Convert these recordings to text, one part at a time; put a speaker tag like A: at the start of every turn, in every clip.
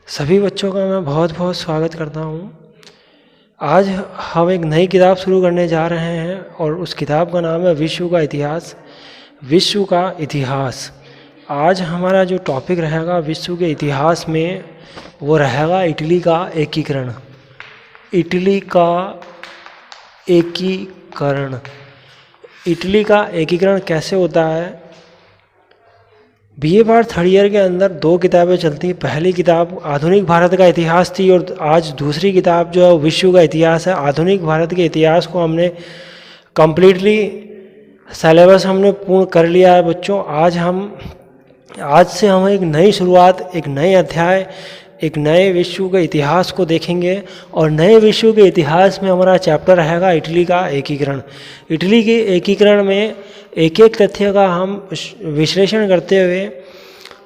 A: सभी बच्चों का मैं बहुत बहुत स्वागत करता हूँ। आज हम एक नई किताब शुरू करने जा रहे हैं और उस किताब का नाम है विश्व का इतिहास। विश्व का इतिहास आज हमारा जो टॉपिक रहेगा विश्व के इतिहास में वो रहेगा इटली का एकीकरण। इटली का एकीकरण इटली का एकीकरण कैसे होता है। बीए पार्ट थर्ड ईयर के अंदर दो किताबें चलती हैं। पहली किताब आधुनिक भारत का इतिहास थी और आज दूसरी किताब जो है विश्व का इतिहास है। आधुनिक भारत के इतिहास को हमने कम्प्लीटली सिलेबस हमने पूर्ण कर लिया है बच्चों। आज से हम एक नई शुरुआत, एक नए अध्याय, एक नए विश्व के इतिहास को देखेंगे और नए विश्व के इतिहास में हमारा चैप्टर रहेगा इटली का एकीकरण। इटली के एकीकरण में एक एक तथ्य का हम विश्लेषण करते हुए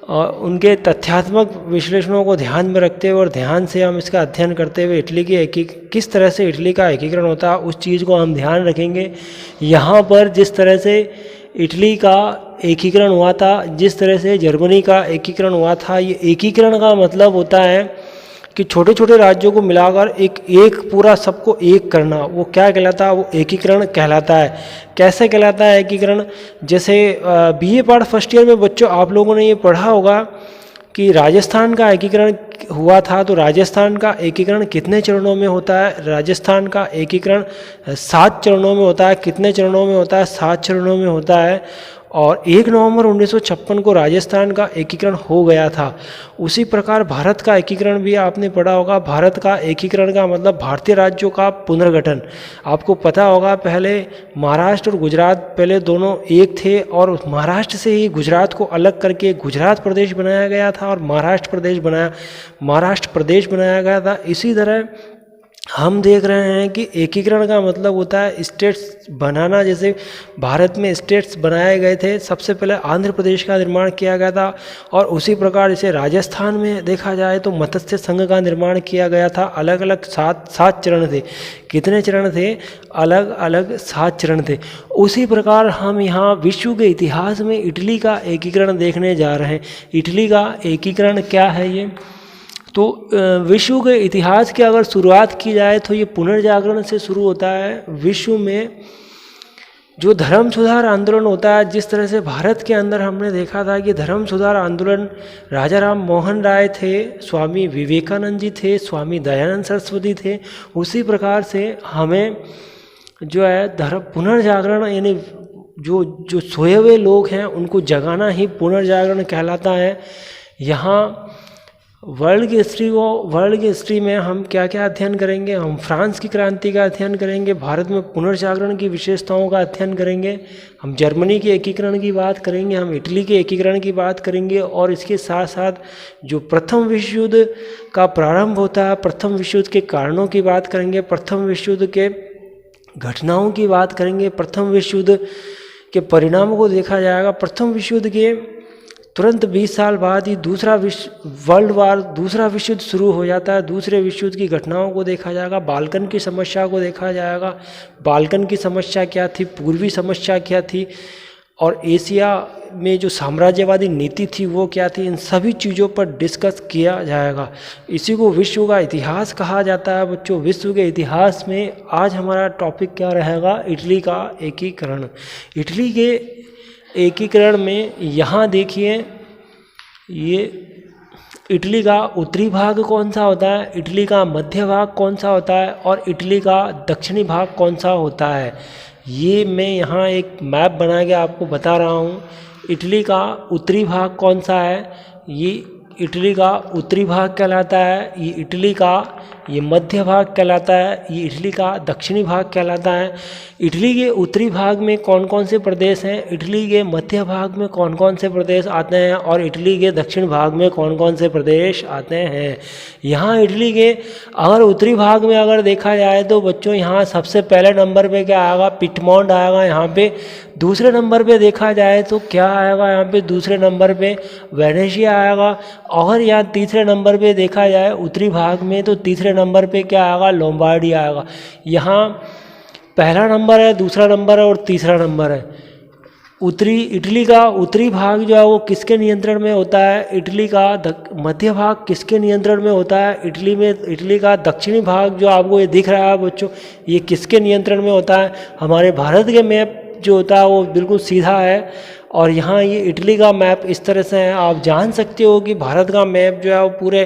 A: और उनके तथ्यात्मक विश्लेषणों को ध्यान में रखते हुए और ध्यान से हम इसका अध्ययन करते हुए इटली की किस तरह से इटली का एकीकरण होता है उस चीज़ को हम ध्यान रखेंगे। यहाँ पर जिस तरह से इटली का एकीकरण हुआ था, जिस तरह से जर्मनी का एकीकरण हुआ था, ये एकीकरण का मतलब होता है कि छोटे छोटे राज्यों को मिलाकर एक पूरा सबको एक करना, वो क्या कहलाता है, वो एकीकरण कहलाता है। कैसे कहलाता है एकीकरण? जैसे बीए पार्ट फर्स्ट ईयर में बच्चों आप लोगों ने ये पढ़ा होगा कि राजस्थान का एकीकरण हुआ था। तो राजस्थान का एकीकरण कितने चरणों में होता है? राजस्थान का एकीकरण 7 चरणों में होता है। कितने चरणों में होता है? 7 चरणों में होता है। और 1 नवंबर 1956 को राजस्थान का एकीकरण हो गया था। उसी प्रकार भारत का एकीकरण भी आपने पढ़ा होगा। भारत का एकीकरण का मतलब भारतीय राज्यों का पुनर्गठन। आपको पता होगा पहले महाराष्ट्र और गुजरात पहले दोनों एक थे और महाराष्ट्र से ही गुजरात को अलग करके गुजरात प्रदेश बनाया गया था और महाराष्ट्र प्रदेश बनाया गया था। इसी तरह हम देख रहे हैं कि एकीकरण का मतलब होता है स्टेट्स बनाना। जैसे भारत में स्टेट्स बनाए गए थे, सबसे पहले आंध्र प्रदेश का निर्माण किया गया था और उसी प्रकार जैसे राजस्थान में देखा जाए तो मत्स्य संघ का निर्माण किया गया था। अलग अलग सात चरण थे। कितने चरण थे? अलग अलग 7 चरण थे। उसी प्रकार हम यहाँ विश्व के इतिहास में इटली का एकीकरण देखने जा रहे हैं। इटली का एकीकरण क्या है ये? तो विश्व के इतिहास की अगर शुरुआत की जाए तो ये पुनर्जागरण से शुरू होता है। विश्व में जो धर्म सुधार आंदोलन होता है, जिस तरह से भारत के अंदर हमने देखा था कि धर्म सुधार आंदोलन राजा राम मोहन राय थे, स्वामी विवेकानंद जी थे, स्वामी दयानंद सरस्वती थे, उसी प्रकार से हमें जो है धर्म पुनर्जागरण यानी जो सोए हुए लोग हैं उनको जगाना ही पुनर्जागरण कहलाता है। यहाँ वर्ल्ड की हिस्ट्री में हम क्या क्या अध्ययन करेंगे? हम फ्रांस की क्रांति का अध्ययन करेंगे, भारत में पुनर्जागरण की विशेषताओं का अध्ययन करेंगे, हम जर्मनी के एकीकरण की बात करेंगे, हम इटली के एकीकरण की बात करेंगे और इसके साथ साथ जो प्रथम विश्व युद्ध का प्रारंभ होता है, प्रथम विश्व युद्ध के कारणों की बात करेंगे, प्रथम विश्व युद्ध के घटनाओं की बात करेंगे, प्रथम विश्व युद्ध के परिणामों को देखा जाएगा। प्रथम विश्व युद्ध के तुरंत 20 साल बाद ही दूसरा विश्व युद्ध शुरू हो जाता है। दूसरे विश्व युद्ध की घटनाओं को देखा जाएगा, बाल्कन की समस्या को देखा जाएगा। बाल्कन की समस्या क्या थी, पूर्वी समस्या क्या थी और एशिया में जो साम्राज्यवादी नीति थी वो क्या थी, इन सभी चीज़ों पर डिस्कस किया जाएगा। इसी को विश्व का इतिहास कहा जाता है बच्चों। विश्व के इतिहास में आज हमारा टॉपिक क्या रहेगा? इटली का एकीकरण। इटली के एकीकरण में यहाँ देखिए, ये इटली का उत्तरी भाग कौन सा होता है, इटली का मध्य भाग कौन सा होता है और इटली का दक्षिणी भाग कौन सा होता है, ये मैं यहाँ एक मैप बना के आपको बता रहा हूँ। इटली का उत्तरी भाग कौन सा है? ये इटली का उत्तरी भाग कहलाता है। ये इटली का ये मध्य भाग कहलाता है। ये इटली का दक्षिणी भाग कहलाता है। इटली के उत्तरी भाग में कौन कौन से प्रदेश हैं, इटली के मध्य भाग में कौन कौन से प्रदेश आते हैं और इटली के दक्षिण भाग में कौन कौन से प्रदेश आते हैं। यहाँ इटली के अगर उत्तरी भाग में अगर देखा जाए तो बच्चों यहाँ सबसे पहले नंबर पे क्या आएगा? पिटमॉन्ट आएगा यहाँ पे। दूसरे नंबर पे देखा जाए तो क्या आएगा यहाँ पे? दूसरे नंबर पे वेनेशिया आएगा। और यहाँ तीसरे नंबर पे देखा जाए उत्तरी भाग में तो तीसरे नंबर पे क्या आएगा? लोम्बार्डी आएगा। यहाँ पहला नंबर है, दूसरा नंबर है और तीसरा नंबर है। इटली का उत्तरी भाग जो है वो किसके नियंत्रण में होता है? इटली का मध्य भाग किसके नियंत्रण में होता है? इटली का दक्षिणी भाग जो आपको ये दिख रहा है बच्चों, ये किसके नियंत्रण में होता है? हमारे भारत के मैप जो होता है वो बिल्कुल सीधा है, और यहाँ ये इटली का मैप इस तरह से है। आप जान सकते हो कि भारत का मैप जो है वो पूरे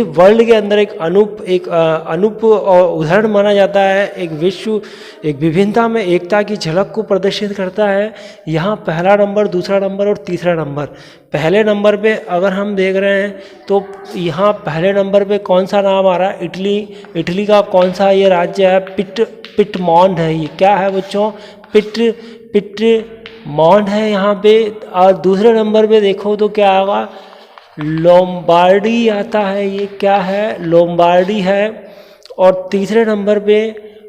A: वर्ल्ड के अंदर एक अनूप उदाहरण माना जाता है। एक विभिन्नता में एकता की झलक को प्रदर्शित करता है। यहाँ पहला नंबर, दूसरा नंबर और तीसरा नंबर। पहले नंबर पे अगर हम देख रहे हैं तो यहाँ पहले नंबर पे कौन सा नाम आ रहा है? इटली का कौन सा ये राज्य है? पिटमॉन्ड है। ये क्या है बच्चों? पिटमॉन्ड है यहाँ पे। और दूसरे नंबर पे देखो तो क्या आएगा? लोम्बार्डी आता है। ये क्या है? लोम्बार्डी है। और तीसरे नंबर पे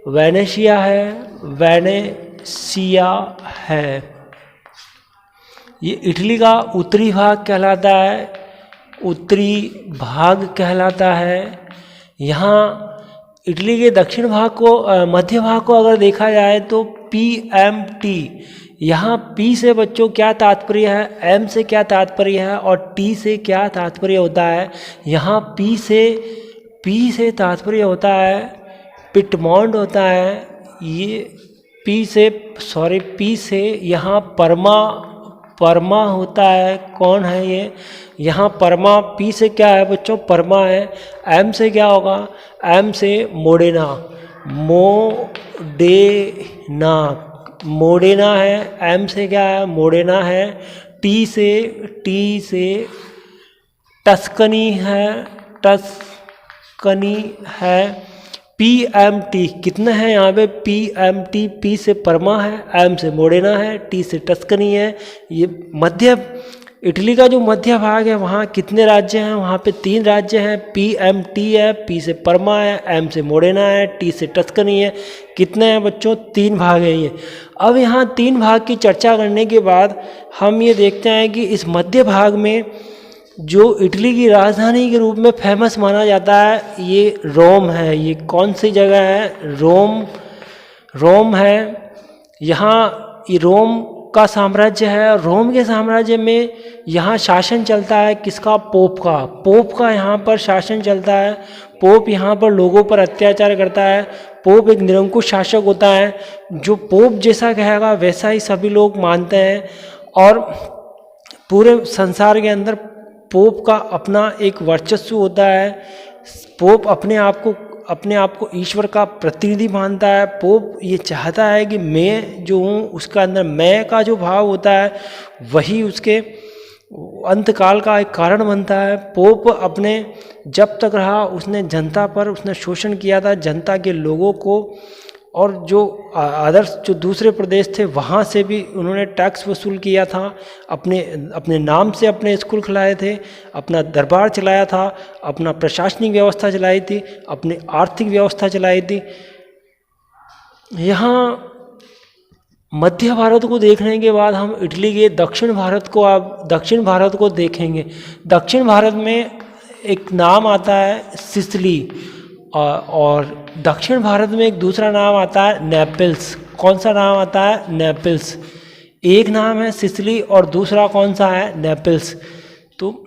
A: वेनेशिया है। ये इटली का उत्तरी भाग कहलाता है। यहाँ इटली के दक्षिण भाग को, मध्य भाग को अगर देखा जाए तो PMT। यहाँ P से बच्चों क्या तात्पर्य है? M से क्या तात्पर्य है? और T से क्या तात्पर्य होता है? यहाँ P से तात्पर्य होता है पिटमॉन्ड होता है। ये P से यहाँ परमा होता है। कौन है ये? यहाँ परमा। P से क्या है बच्चों? परमा है। M से क्या होगा? M से मोडेना है। M से क्या है? मोडेना है। T से टस्कनी है। PMT कितना है यहाँ पे? PMT। P से परमा है, M से मोडेना है, T से टस्कनी है। ये इटली का जो मध्य भाग है वहाँ कितने राज्य हैं? वहाँ पे 3 राज्य हैं। PMT है, P से परमा है, M से मोडेना है, T से टस्कनी है। कितने हैं बच्चों? 3 भाग हैं ये। अब यहाँ 3 भाग की चर्चा करने के बाद हम ये देखते हैं कि इस मध्य भाग में जो इटली की राजधानी के रूप में फेमस माना जाता है ये रोम है। ये कौन सी जगह है? रोम है। यहाँ ये रोम का साम्राज्य है। रोम के साम्राज्य में यहाँ शासन चलता है किसका? पोप का यहाँ पर शासन चलता है। पोप यहाँ पर लोगों पर अत्याचार करता है। पोप एक निरंकुश शासक होता है। जो पोप जैसा कहेगा वैसा ही सभी लोग मानते हैं, और पूरे संसार के अंदर पोप का अपना एक वर्चस्व होता है। पोप अपने आप को ईश्वर का प्रतिनिधि मानता है। पोप ये चाहता है कि मैं जो हूँ उसका अंदर मैं का जो भाव होता है वही उसके अंतकाल का एक कारण बनता है। पोप अपने जब तक रहा उसने जनता पर उसने शोषण किया था, जनता के लोगों को, और जो आदर्श जो दूसरे प्रदेश थे वहाँ से भी उन्होंने टैक्स वसूल किया था। अपने नाम से अपने स्कूल खुलाए थे, अपना दरबार चलाया था, अपना प्रशासनिक व्यवस्था चलाई थी, अपनी आर्थिक व्यवस्था चलाई थी। यहाँ मध्य भारत को देखने के बाद हम इटली के दक्षिण भारत को देखेंगे। दक्षिण भारत में एक नाम आता है सिसिली, और दक्षिण भारत में एक दूसरा नाम आता है नेपल्स। कौन सा नाम आता है? नेपल्स। एक नाम है सिसिली और दूसरा कौन सा है? नेपल्स। तो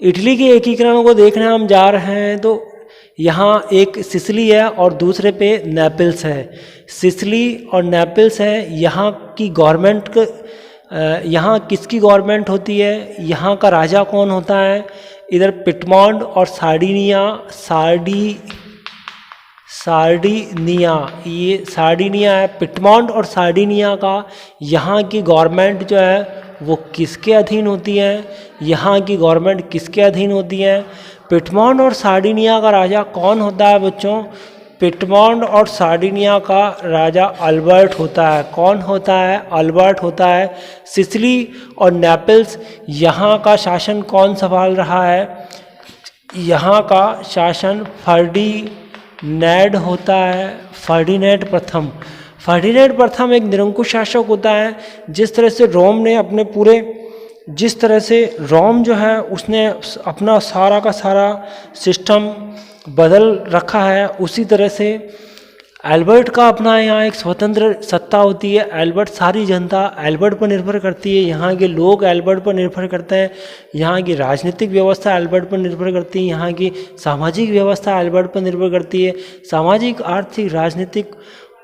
A: इटली के एकीकरण को देखने हम जा रहे हैं तो यहाँ एक सिसिली है और दूसरे पे नेपल्स है। सिसिली और नेपल्स है। यहाँ की गवर्नमेंट, यहाँ किसकी गवर्नमेंट होती है? यहाँ का राजा कौन होता है? इधर पिटमॉन्ड और सार्डिनिया, ये सार्डिनिया है। पिटमॉन्ड और सार्डिनिया का यहाँ की गवर्नमेंट जो है वो किसके अधीन होती है? यहाँ की गवर्नमेंट किसके अधीन होती है? पिटमॉन्ड और सार्डिनिया का राजा कौन होता है बच्चों? पिटमॉन्ड और सार्डिनिया का राजा अल्बर्ट होता है। कौन होता है? अल्बर्ट होता है। सिसिली और नेपल्स, यहाँ का शासन कौन संभाल रहा है? यहाँ का शासन फर्डिनैंड होता है। फर्डिनैंड प्रथम एक निरंकुश शासक होता है। जिस तरह से रोम जो है उसने अपना सारा का सारा सिस्टम बदल रखा है, उसी तरह से एल्बर्ट का अपना यहाँ एक स्वतंत्र सत्ता होती है। एल्बर्ट, सारी जनता एल्बर्ट पर निर्भर करती है, यहाँ के लोग एल्बर्ट पर निर्भर करते हैं, यहाँ की राजनीतिक व्यवस्था एल्बर्ट पर निर्भर करती है, यहाँ की सामाजिक व्यवस्था एल्बर्ट पर निर्भर करती है। सामाजिक, आर्थिक, राजनीतिक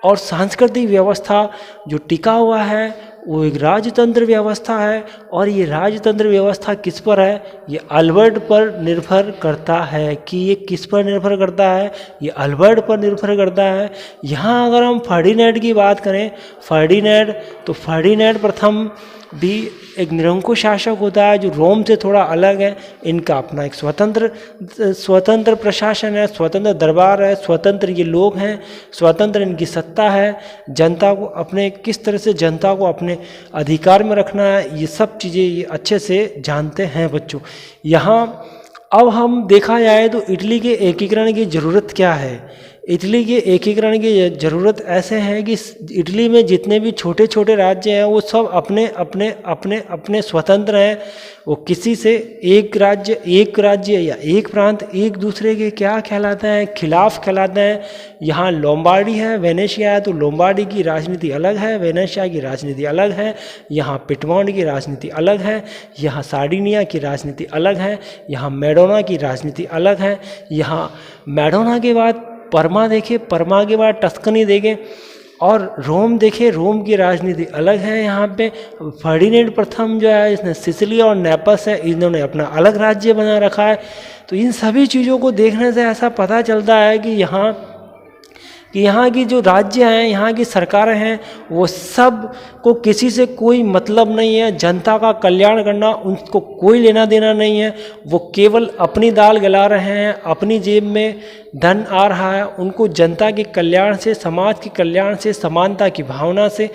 A: और सांस्कृतिक व्यवस्था जो टिका हुआ है वो एक राजतंत्र व्यवस्था है। और ये राजतंत्र व्यवस्था किस पर है? ये अल्बर्ट पर निर्भर करता है। कि ये किस पर निर्भर करता है? ये अल्बर्ट पर निर्भर करता है। यहाँ अगर हम फर्डिनैंड की बात करें, फर्डिनैंड, तो फर्डिनैंड प्रथम भी एक निरंकुश शासक होता है जो रोम से थोड़ा अलग है। इनका अपना एक स्वतंत्र प्रशासन है, स्वतंत्र दरबार है, स्वतंत्र ये लोग हैं, स्वतंत्र इनकी सत्ता है। जनता को अपने, किस तरह से जनता को अपने अधिकार में रखना है, ये सब चीज़ें ये अच्छे से जानते हैं बच्चों। यहाँ अब हम देखा जाए तो इटली के एकीकरण की ज़रूरत क्या है? इटली के एकीकरण की ज़रूरत ऐसे है कि इटली में जितने भी छोटे छोटे राज्य हैं वो सब अपने अपने अपने अपने स्वतंत्र हैं। वो किसी से एक राज्य या एक प्रांत एक दूसरे के क्या कहलाते हैं? खिलाफ कहलाते हैं। यहाँ लोम्बार्डी है, वेनेशिया है, तो लोम्बार्डी की राजनीति अलग है, वेनेशिया की राजनीति अलग है। यहाँ पिटमोंड की राजनीति अलग है, यहाँ सार्डिनिया की राजनीति अलग है, यहाँ मेडोना की राजनीति अलग है। यहाँ मेडोना के बाद परमा देखे, परमा के बाद टस्कनी देखें, और रोम देखे, रोम की राजनीति अलग है। यहाँ पे फर्डिनेंड प्रथम जो है, इसने सिसिली और नेपल्स है, इन्होंने अपना अलग राज्य बना रखा है। तो इन सभी चीज़ों को देखने से ऐसा पता चलता है कि यहाँ की जो राज्य हैं, यहाँ की सरकारें हैं, वो सब को किसी से कोई मतलब नहीं है। जनता का कल्याण करना उनको कोई लेना देना नहीं है। वो केवल अपनी दाल गला रहे हैं, अपनी जेब में धन आ रहा है। उनको जनता के कल्याण से, समाज के कल्याण से, समानता की भावना से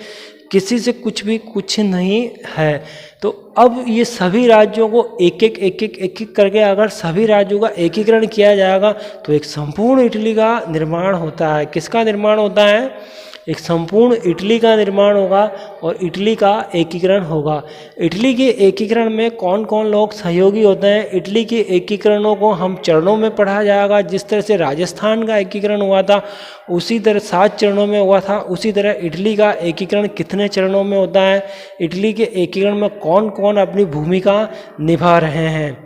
A: किसी से कुछ नहीं है। तो अब ये सभी राज्यों को एक एक करके अगर सभी राज्यों का एकीकरण किया जाएगा तो एक संपूर्ण इटली का निर्माण होता है। किसका निर्माण होता है? एक संपूर्ण इटली का निर्माण होगा और इटली का एकीकरण होगा। इटली के एकीकरण में कौन कौन लोग सहयोगी होते हैं? इटली के एकीकरणों को हम चरणों में पढ़ा जाएगा। जिस तरह से राजस्थान का एकीकरण हुआ था उसी तरह 7 चरणों में हुआ था, उसी तरह इटली का एकीकरण कितने चरणों में होता है, इटली के एकीकरण में कौन कौन अपनी भूमिका निभा रहे हैं।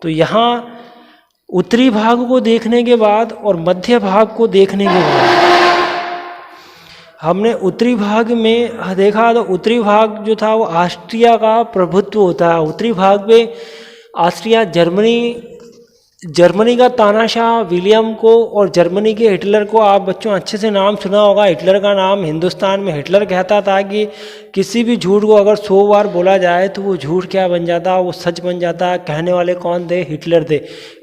A: तो यहाँ उत्तरी भाग को देखने के बाद और मध्य भाग को देखने के बाद हमने उत्तरी भाग में देखा तो उत्तरी भाग जो था वो ऑस्ट्रिया का प्रभुत्व होता है। उत्तरी भाग में ऑस्ट्रिया, जर्मनी का तानाशाह विलियम को और जर्मनी के हिटलर को, आप बच्चों अच्छे से नाम सुना होगा। हिटलर का नाम हिंदुस्तान में हिटलर कहता था कि किसी भी झूठ को अगर 100 बार बोला जाए तो वो झूठ क्या बन जाता, वो सच बन जाता। कहने वाले कौन थे? हिटलर थे।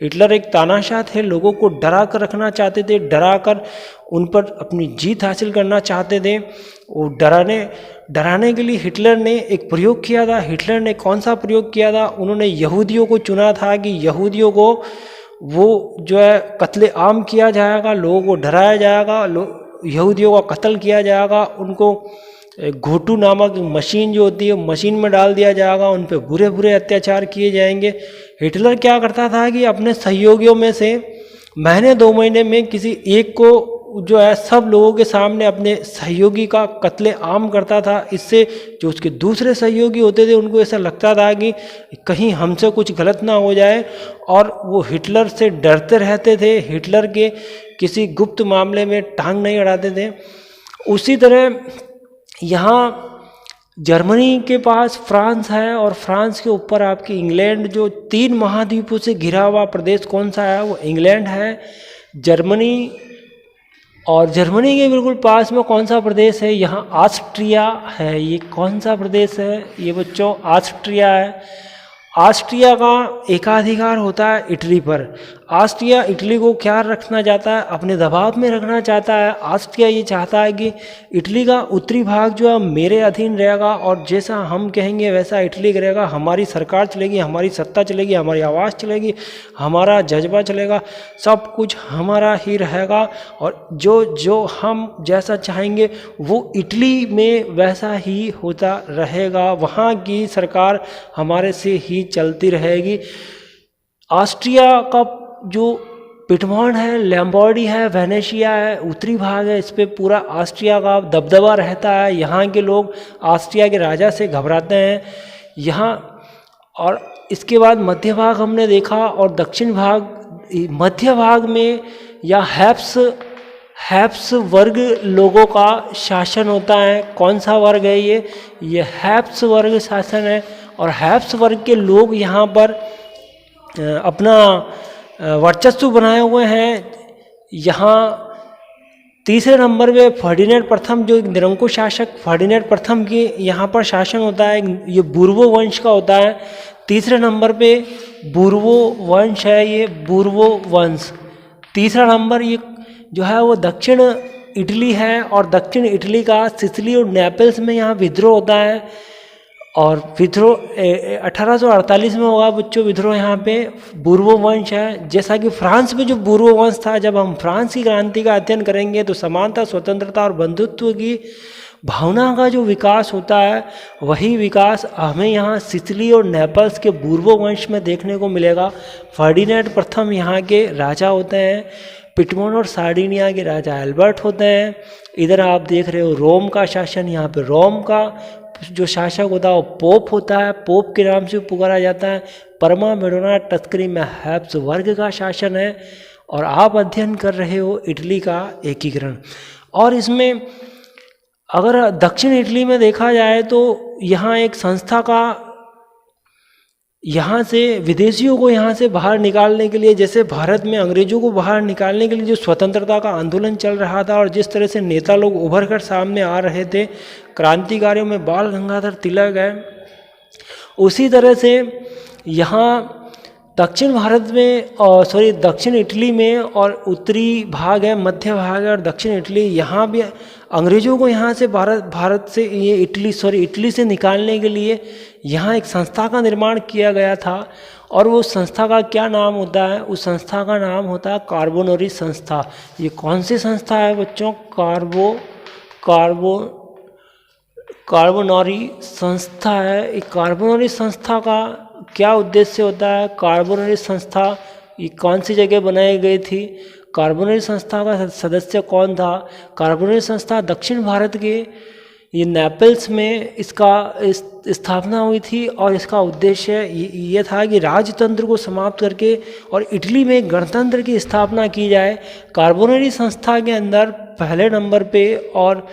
A: हिटलर एक तानाशाह थे, लोगों को डरा कर रखना चाहते थे, डरा कर उन पर अपनी जीत हासिल करना चाहते थे। वो डराने के लिए हिटलर ने एक प्रयोग किया था। हिटलर ने कौन सा प्रयोग किया था? उन्होंने यहूदियों को चुना था कि यहूदियों को वो जो है कत्ले आम किया जाएगा, लोगों को डराया जाएगा, यहूदियों का कत्ल किया जाएगा, उनको घोटू नामक मशीन जो होती है मशीन में डाल दिया जाएगा, उन पर बुरे बुरे अत्याचार किए जाएंगे। हिटलर क्या करता था कि अपने सहयोगियों में से महीने 2 महीने में किसी एक को जो है सब लोगों के सामने अपने सहयोगी का कत्ले आम करता था। इससे जो उसके दूसरे सहयोगी होते थे उनको ऐसा लगता था कि कहीं हमसे कुछ गलत ना हो जाए, और वो हिटलर से डरते रहते थे, हिटलर के किसी गुप्त मामले में टांग नहीं अड़ाते थे। उसी तरह यहाँ जर्मनी के पास फ्रांस है और फ्रांस के ऊपर आपकी इंग्लैंड, जो 3 महाद्वीपों से घिरा हुआ प्रदेश कौन सा है? वो इंग्लैंड है। जर्मनी, और जर्मनी के बिल्कुल पास में कौन सा प्रदेश है? यहाँ ऑस्ट्रिया है। ये कौन सा प्रदेश है? ये बच्चों ऑस्ट्रिया है। ऑस्ट्रिया का एकाधिकार होता है इटली पर। ऑस्ट्रिया इटली को क्या रखना चाहता है? अपने दबाव में रखना चाहता है। ऑस्ट्रिया ये चाहता है कि इटली का उत्तरी भाग जो है मेरे अधीन रहेगा, और जैसा हम कहेंगे वैसा इटली करेगा। हमारी सरकार चलेगी, हमारी सत्ता चलेगी, हमारी आवाज़ चलेगी, हमारा जज्बा चलेगा, सब कुछ हमारा ही रहेगा, और जो हम जैसा चाहेंगे वो इटली में वैसा ही होता रहेगा। वहाँ की सरकार हमारे से ही चलती रहेगी। ऑस्ट्रिया का जो पिटमॉन्ड है, लैम्बॉर्डी है, वेनेशिया है, उत्तरी भाग है, इस पे पूरा ऑस्ट्रिया का दबदबा रहता है। यहाँ के लोग ऑस्ट्रिया के राजा से घबराते हैं यहाँ। और इसके बाद मध्य भाग हमने देखा, और दक्षिण भाग, मध्य भाग में या हैप्स वर्ग लोगों का शासन होता है। कौन सा वर्ग है ये हैप्स वर्ग शासन है। और हैप्स वर्ग के लोग यहाँ पर अपना वर्चस्व बनाए हुए हैं। यहाँ तीसरे नंबर पे फर्डिनेंड प्रथम, जो एक निरंकुश शासक फर्डिनेंड प्रथम की यहाँ पर शासन होता है, ये बूर्बो वंश का होता है। तीसरे नंबर पे बूर्बो वंश है, ये बूर्बो वंश। तीसरा नंबर ये जो है वो दक्षिण इटली है, और दक्षिण इटली का सिसिली और नेपल्स में यहाँ विद्रोह होता है। और विद्रोह 1848 में होगा बच्चों विद्रोह यहाँ पे। बूर्बो वंश है, जैसा कि फ्रांस में जो बूर्बो वंश था, जब हम फ्रांस की क्रांति का अध्ययन करेंगे तो समानता, स्वतंत्रता और बंधुत्व की भावना का जो विकास होता है, वही विकास हमें यहाँ सिसिली और नेपल्स के बूर्बो वंश में देखने को मिलेगा। फर्डिनेंड प्रथम यहाँ के राजा होते हैं। पिटमॉन और सार्डिनिया के राजा एल्बर्ट होते हैं। इधर आप देख रहे हो रोम का शासन, यहाँ पे रोम का जो शासक होता है वो पोप होता है, पोप के नाम से पुकारा जाता है। परमा मेडोना टस्करी में हैप्स वर्ग का शासन है। और आप अध्ययन कर रहे हो इटली का एकीकरण। और इसमें अगर दक्षिण इटली में देखा जाए तो यहाँ एक संस्था का, यहाँ से विदेशियों को यहाँ से बाहर निकालने के लिए, जैसे भारत में अंग्रेजों को बाहर निकालने के लिए जो स्वतंत्रता का आंदोलन चल रहा था, और जिस तरह से नेता लोग उभर कर सामने आ रहे थे, क्रांतिकारियों में बाल गंगाधर तिलक है, उसी तरह से यहाँ दक्षिण भारत में दक्षिण इटली में और उत्तरी भाग है, मध्य भाग है और दक्षिण इटली, यहाँ भी अंग्रेजों को यहाँ से भारत से ये इटली से निकालने के लिए यहाँ एक संस्था का निर्माण किया गया था। और वो संस्था का क्या नाम होता है? उस संस्था का नाम होता है कार्बोनरी संस्था। ये कौन सी संस्था है बच्चों? कार्बोनरी संस्था है। एक कार्बोनरी संस्था का क्या उद्देश्य होता है? कार्बोनरी संस्था ये कौन सी जगह बनाई गई थी? कार्बोनरी संस्था का सदस्य कौन था? कार्बोनरी संस्था दक्षिण भारत के ये नेपल्स में इसका स्थापना हुई थी। और इसका उद्देश्य ये था कि राजतंत्र को समाप्त करके और इटली में गणतंत्र की स्थापना की जाए। कार्बोनरी संस्था के अंदर पहले नंबर पे और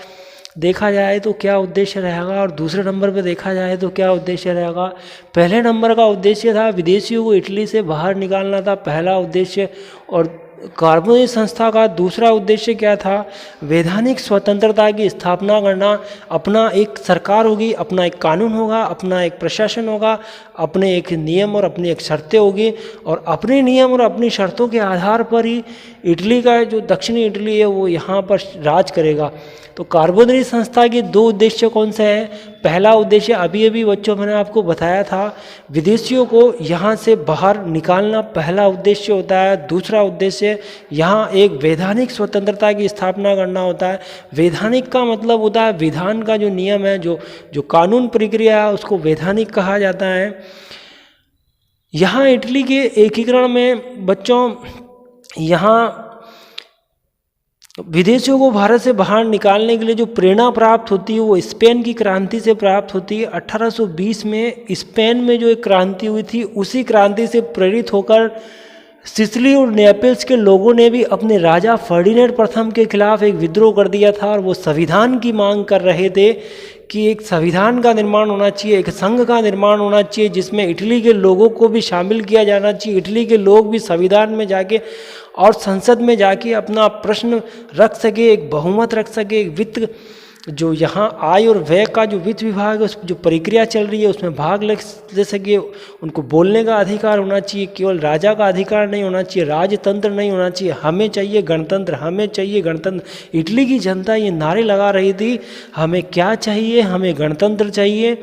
A: देखा जाए तो क्या उद्देश्य रहेगा, और दूसरे नंबर पे देखा जाए तो क्या उद्देश्य रहेगा? पहले नंबर का उद्देश्य था विदेशियों को इटली से बाहर निकालना था, पहला उद्देश्य। और कार्बोनरी संस्था का दूसरा उद्देश्य क्या था? वैधानिक स्वतंत्रता की स्थापना करना। अपना एक सरकार होगी, अपना एक कानून होगा, अपना एक प्रशासन होगा, अपने एक नियम और अपनी एक शर्तें होगी, और अपने नियम और अपनी शर्तों के आधार पर ही इटली का जो दक्षिणी इटली है वो यहाँ पर राज करेगा। तो कार्बोनरी संस्था के दो उद्देश्य कौन से हैं? पहला उद्देश्य अभी बच्चों मैंने आपको बताया था, विदेशियों को यहाँ से बाहर निकालना पहला उद्देश्य होता है। दूसरा उद्देश्य यहाँ एक वैधानिक स्वतंत्रता की स्थापना करना होता है। वैधानिक का मतलब होता है विधान का जो नियम है, जो कानून प्रक्रिया है, उसको वैधानिक कहा जाता है। यहाँ इटली के एकीकरण में बच्चों यहाँ विदेशियों को भारत से बाहर निकालने के लिए जो प्रेरणा प्राप्त होती है वो स्पेन की क्रांति से प्राप्त होती है। 1820 में स्पेन में जो एक क्रांति हुई थी, उसी क्रांति से प्रेरित होकर सिसिली और नेपल्स के लोगों ने भी अपने राजा फर्डिनेंड प्रथम के खिलाफ एक विद्रोह कर दिया था। और वो संविधान की मांग कर रहे थे कि एक संविधान का निर्माण होना चाहिए, एक संघ का निर्माण होना चाहिए, जिसमें इटली के लोगों को भी शामिल किया जाना चाहिए। इटली के लोग भी संविधान में जाके और संसद में जाके अपना प्रश्न रख सके, एक बहुमत रख सके, एक वित्त जो यहाँ आय और व्यय का जो वित्त विभाग है, उस जो प्रक्रिया चल रही है उसमें भाग ले सके। उनको बोलने का अधिकार होना चाहिए, केवल राजा का अधिकार नहीं होना चाहिए, राजतंत्र नहीं होना चाहिए। हमें चाहिए गणतंत्र, हमें चाहिए गणतंत्र। इटली की जनता ये नारे लगा रही थी, हमें क्या चाहिए? हमें गणतंत्र चाहिए,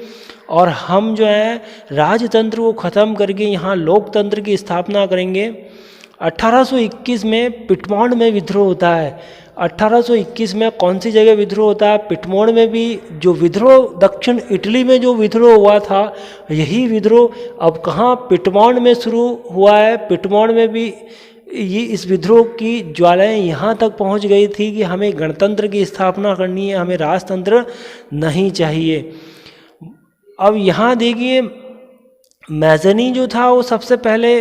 A: और हम जो है राजतंत्र को ख़त्म करके यहाँ लोकतंत्र की स्थापना करेंगे। 1821 में पिटमॉन्ड में विद्रोह होता है। 1821 में कौन सी जगह विद्रोह होता है? पिटमॉन्ड में भी जो विद्रोह दक्षिण इटली में जो विद्रोह हुआ था, यही विद्रोह अब कहाँ पिटमॉन्ड में शुरू हुआ है। पिटमॉन्ड में भी ये इस विद्रोह की ज्वालाएं यहाँ तक पहुँच गई थी कि हमें गणतंत्र की स्थापना करनी है, हमें राजतंत्र नहीं चाहिए। अब यहाँ देखिए मैज़नी जो था वो सबसे पहले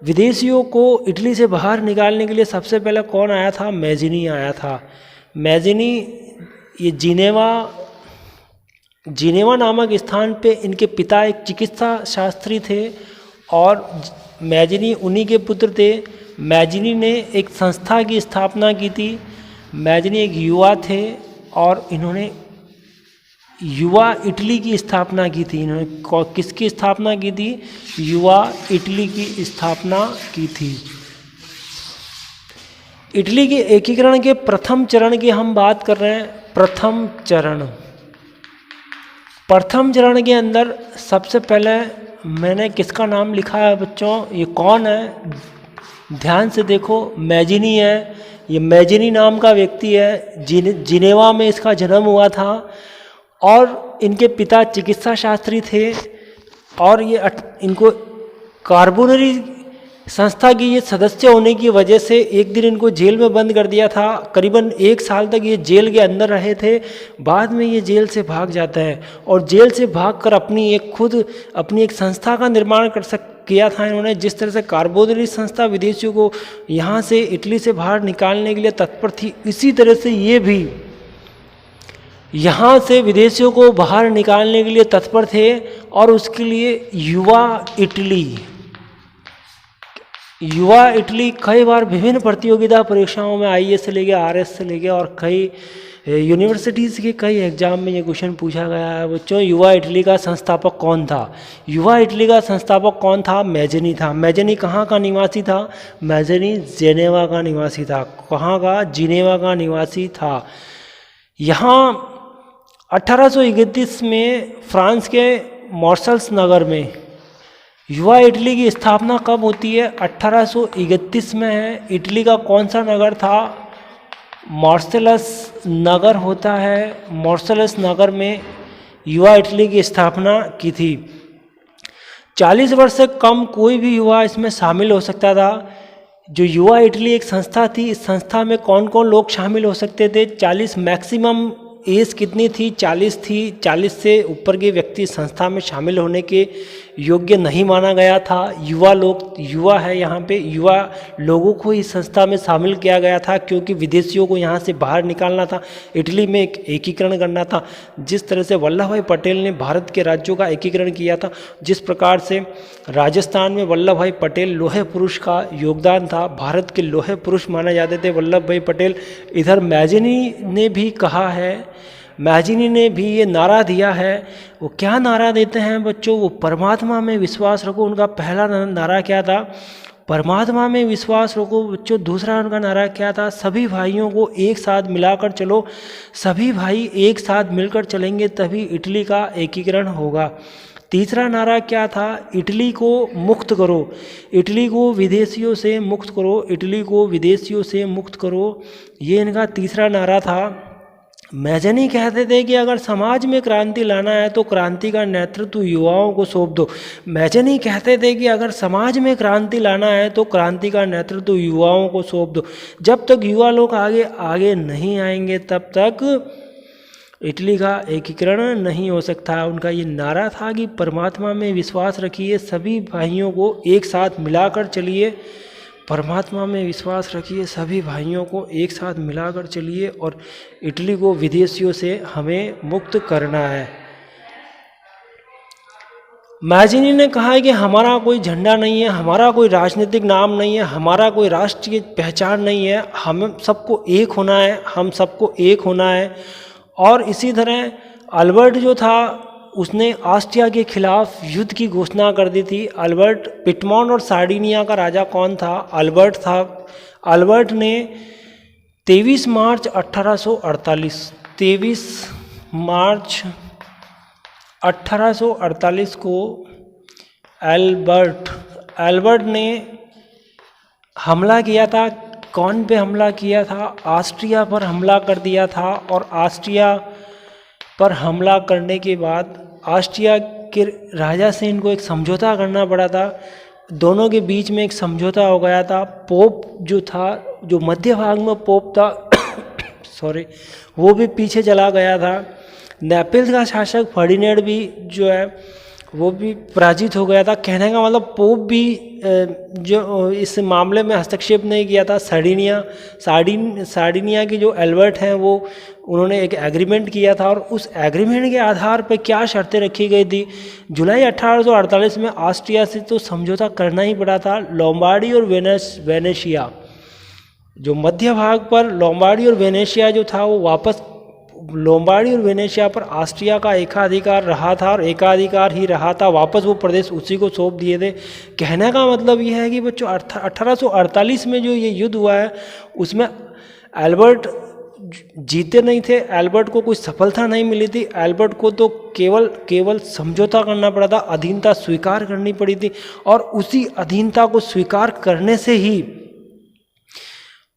A: विदेशियों को इटली से बाहर निकालने के लिए सबसे पहले कौन आया था? मैज़नी आया था। मैज़नी ये जिनेवा नामक स्थान पे इनके पिता एक चिकित्सा शास्त्री थे और मैज़नी उन्हीं के पुत्र थे। मैज़नी ने एक संस्था की स्थापना की थी। मैज़नी एक युवा थे और इन्होंने युवा इटली की स्थापना की थी। इन्होंने किसकी स्थापना की थी? युवा इटली की स्थापना की थी। इटली के एकीकरण के प्रथम चरण की हम बात कर रहे हैं। प्रथम चरण के अंदर सबसे पहले मैंने किसका नाम लिखा है बच्चों? ये कौन है? ध्यान से देखो, मैज़नी है। ये मैज़नी नाम का व्यक्ति है। जिनेवा में इसका जन्म हुआ था और इनके पिता चिकित्सा शास्त्री थे और ये इनको कार्बोनरी संस्था की ये सदस्य होने की वजह से एक दिन इनको जेल में बंद कर दिया था। करीबन 1 साल तक ये जेल के अंदर रहे थे। बाद में ये जेल से भाग जाता है और जेल से भागकर अपनी एक संस्था का निर्माण किया था इन्होंने। जिस तरह से कार्बोनरी संस्था विदेशियों को यहाँ से इटली से बाहर निकालने के लिए तत्पर थी, इसी तरह से ये भी यहाँ से विदेशियों को बाहर निकालने के लिए तत्पर थे और उसके लिए युवा इटली कई बार विभिन्न प्रतियोगिता परीक्षाओं में IAS से लेके RS से लेके और कई यूनिवर्सिटीज़ के कई एग्जाम में ये क्वेश्चन पूछा गया है बच्चों। युवा इटली का संस्थापक कौन था? युवा इटली का संस्थापक कौन था? मैज़नी था। मैज़नी कहाँ का निवासी था? मैज़नी जिनेवा का निवासी था। कहाँ का? जिनेवा का निवासी था। यहाँ 1831 में फ्रांस के मार्सल्स नगर में युवा इटली की स्थापना कब होती है? 1831 में है। इटली का कौन सा नगर था? मार्सलस नगर होता है। मार्सलस नगर में युवा इटली की स्थापना की थी। 40 वर्ष से कम कोई भी युवा इसमें शामिल हो सकता था। जो युवा इटली एक संस्था थी, इस संस्था में कौन कौन लोग शामिल हो सकते थे? 40 मैक्सिमम एज कितनी थी? 40 थी। 40 से ऊपर के व्यक्ति संस्था में शामिल होने के योग्य नहीं माना गया था। युवा है यहाँ पे, युवा लोगों को इस संस्था में शामिल किया गया था क्योंकि विदेशियों को यहाँ से बाहर निकालना था, इटली में एक एकीकरण करना था। जिस तरह से वल्लभ भाई पटेल ने भारत के राज्यों का एकीकरण किया था, जिस प्रकार से राजस्थान में वल्लभ भाई पटेल लोहे पुरुष का योगदान था, भारत के लोहे पुरुष माने जाते थे वल्लभ भाई पटेल। इधर मैज़नी ने भी कहा है, मैज़नी ने भी ये नारा दिया है। वो क्या नारा देते हैं बच्चों? वो परमात्मा में विश्वास रखो। उनका पहला नारा क्या था? परमात्मा में विश्वास रखो बच्चों। दूसरा उनका नारा क्या था? सभी भाइयों को एक साथ मिलाकर चलो। सभी भाई एक साथ मिलकर चलेंगे तभी इटली का एकीकरण होगा। तीसरा नारा क्या था? इटली को मुक्त करो, इटली को विदेशियों से मुक्त करो, इटली को विदेशियों से मुक्त करो। ये इनका तीसरा नारा था। मैज़नी कहते थे कि अगर समाज में क्रांति लाना है तो क्रांति का नेतृत्व युवाओं को सौंप दो। मैज़नी कहते थे कि अगर समाज में क्रांति लाना है तो क्रांति का नेतृत्व युवाओं को सौंप दो। जब तक युवा लोग आगे नहीं आएंगे तब तक इटली का एकीकरण नहीं हो सकता। उनका ये नारा था कि परमात्मा में विश्वास रखिए, सभी भाइयों को एक साथ मिलाकर चलिए। परमात्मा में विश्वास रखिए, सभी भाइयों को एक साथ मिलाकर चलिए और इटली को विदेशियों से हमें मुक्त करना है। मैज़नी ने कहा है कि हमारा कोई झंडा नहीं है, हमारा कोई राजनीतिक नाम नहीं है, हमारा कोई राष्ट्रीय पहचान नहीं है, हम सबको एक होना है, हम सबको एक होना है। और इसी तरह अल्बर्ट जो था उसने ऑस्ट्रिया के खिलाफ युद्ध की घोषणा कर दी थी। अल्बर्ट, पिटमॉन और सार्डिनिया का राजा कौन था? अल्बर्ट था। अल्बर्ट ने 23 मार्च 1848 को अल्बर्ट ने हमला किया था। कौन पे हमला किया था? ऑस्ट्रिया पर हमला कर दिया था। और ऑस्ट्रिया पर हमला करने के बाद ऑस्ट्रिया के राजा से इनको एक समझौता करना पड़ा था। दोनों के बीच में एक समझौता हो गया था। पोप जो था, जो मध्य भाग में पोप था सॉरी, वो भी पीछे चला गया था। नेपिल्स का शासक फर्डिनेंड भी जो है वो भी पराजित हो गया था। कहने का मतलब पोप भी जो इस मामले में हस्तक्षेप नहीं किया था। सार्डिनिया के जो एल्बर्ट हैं वो उन्होंने एक एग्रीमेंट किया था, और उस एग्रीमेंट के आधार पर क्या शर्तें रखी गई थी। जुलाई 1848 में ऑस्ट्रिया से तो समझौता करना ही पड़ा था। लोम्बार्डी और वेनेशिया, जो मध्य भाग पर लोम्बार्डी और वेनेशिया जो था वो वापस, लोम्बार्डी और वेनेशिया पर ऑस्ट्रिया का एकाधिकार रहा था, और एकाधिकार ही रहा था, वापस वो प्रदेश उसी को सौंप दिए थे। कहने का मतलब यह है कि बच्चों 1848 में जो ये युद्ध हुआ है उसमें एल्बर्ट जीते नहीं थे, एल्बर्ट को कोई सफलता नहीं मिली थी। एल्बर्ट को तो केवल समझौता करना पड़ा था, अधीनता स्वीकार करनी पड़ी थी, और उसी अधीनता को स्वीकार करने से ही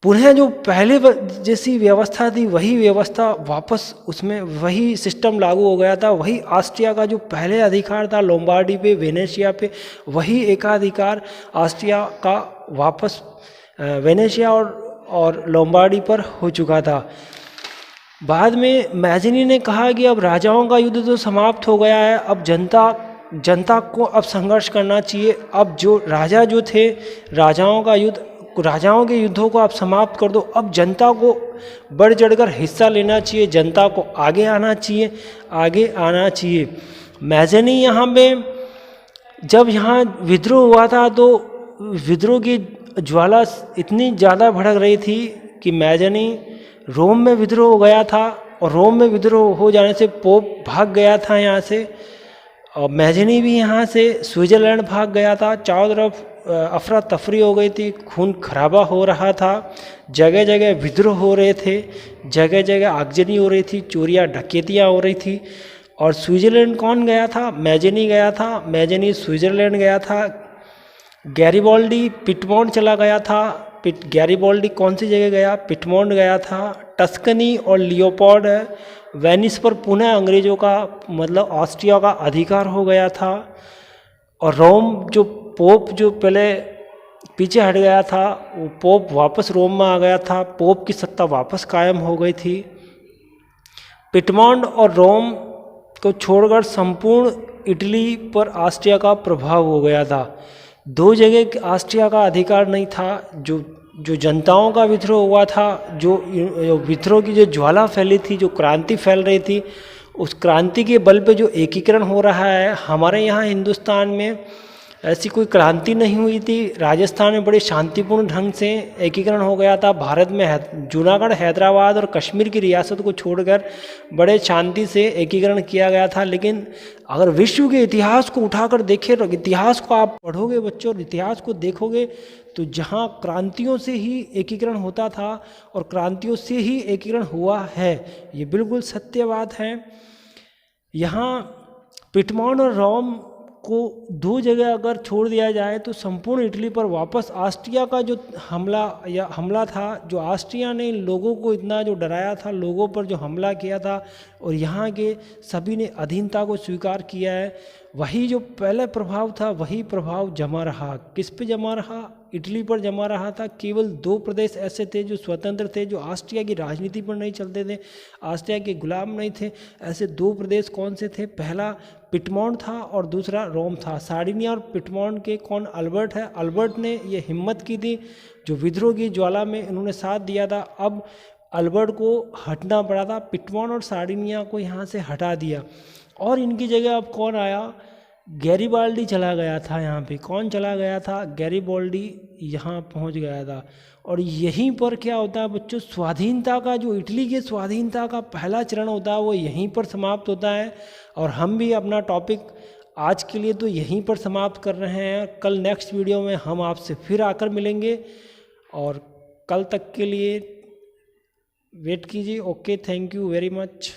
A: पुनः जो पहले जैसी व्यवस्था थी वही व्यवस्था वापस, उसमें वही सिस्टम लागू हो गया था। वही ऑस्ट्रिया का जो पहले अधिकार था लोम्बार्डी पे, वेनेशिया पे, वही एकाधिकार ऑस्ट्रिया का वापस वेनेशिया और लोम्बार्डी पर हो चुका था। बाद में मैजिनी ने कहा कि अब राजाओं का युद्ध तो समाप्त हो गया है, अब जनता को अब संघर्ष करना चाहिए। अब जो राजा जो थे, राजाओं के युद्धों को आप समाप्त कर दो। अब जनता को बढ़ चढ़कर हिस्सा लेना चाहिए, जनता को आगे आना चाहिए। मैजिनी यहाँ पे जब यहाँ विद्रोह हुआ था तो विद्रोह की ज्वाला इतनी ज़्यादा भड़क रही थी कि मैजिनी रोम में विद्रोह हो गया था, और रोम में विद्रोह हो जाने से पोप भाग गया था यहाँ से, और मैजिनी भी यहाँ से स्विट्ज़रलैंड भाग गया था। चारों तरफ अफरा तफरी हो गई थी, खून खराबा हो रहा था, जगह जगह विद्रोह हो रहे थे, जगह जगह आगजनी हो रही थी, चोरियाँ डकैतियाँ हो रही थी। और स्विट्ज़रलैंड कौन गया था? मैजिनी गया था। मैजिनी स्विट्ज़रलैंड गया था। गैरिबाल्डी पिटमोंट चला गया था। गैरिबाल्डी कौन सी जगह गया? पिटमोंट गया था। टस्कनी और लियोपोल्ड वेनिस पर पुनः अंग्रेज़ों का मतलब ऑस्ट्रिया का अधिकार हो गया था। और रोम जो पोप जो पहले पीछे हट गया था, वो पोप वापस रोम में आ गया था, पोप की सत्ता वापस कायम हो गई थी। पिटमोंट और रोम को छोड़कर संपूर्ण इटली पर ऑस्ट्रिया का प्रभाव हो गया था। दो जगह ऑस्ट्रिया का अधिकार नहीं था। जो जनताओं का विद्रोह हुआ था, जो विद्रोह की जो ज्वाला फैली थी, जो क्रांति फैल रही थी, उस क्रांति के बल पे जो एकीकरण हो रहा है, हमारे यहाँ हिंदुस्तान में ऐसी कोई क्रांति नहीं हुई थी। राजस्थान में बड़े शांतिपूर्ण ढंग से एकीकरण हो गया था। भारत में जूनागढ़, हैदराबाद और कश्मीर की रियासत को छोड़कर बड़े शांति से एकीकरण किया गया था। लेकिन अगर विश्व के इतिहास को उठाकर देखें, इतिहास को आप पढ़ोगे बच्चों, और इतिहास को देखोगे, तो जहाँ क्रांतियों से ही एकीकरण होता था और क्रांतियों से ही एकीकरण हुआ है, ये बिल्कुल सत्य बात है। यहाँ पिटमोंट और रोम को दो जगह अगर छोड़ दिया जाए तो संपूर्ण इटली पर वापस ऑस्ट्रिया का जो हमला था, जो ऑस्ट्रिया ने लोगों को इतना जो डराया था, लोगों पर जो हमला किया था, और यहाँ के सभी ने अधीनता को स्वीकार किया है, वही जो पहले प्रभाव था वही प्रभाव जमा रहा। किस पे जमा रहा? इटली पर जमा रहा था। केवल दो प्रदेश ऐसे थे जो स्वतंत्र थे, जो ऑस्ट्रिया की राजनीति पर नहीं चलते थे, ऑस्ट्रिया के गुलाम नहीं थे। ऐसे दो प्रदेश कौन से थे? पहला पिटमोंट था और दूसरा रोम था। सार्डिनिया और पिटमोंट के कौन? अल्बर्ट है। अल्बर्ट ने ये हिम्मत की थी, जो विद्रोह की ज्वाला में इन्होंने साथ दिया था। अब अल्बर्ट को हटना पड़ा था, पिटमोंट और सार्डिनिया को यहाँ से हटा दिया, और इनकी जगह अब कौन आया? गैरिबाल्डी चला गया था यहाँ पे। कौन चला गया था? गैरिबाल्डी यहाँ पहुँच गया था। और यहीं पर क्या होता है बच्चों? स्वाधीनता का जो इटली के स्वाधीनता का पहला चरण होता है वो यहीं पर समाप्त होता है। और हम भी अपना टॉपिक आज के लिए तो यहीं पर समाप्त कर रहे हैं। कल नेक्स्ट वीडियो में हम आपसे फिर आकर मिलेंगे, और कल तक के लिए वेट कीजिए। Okay, thank you very much.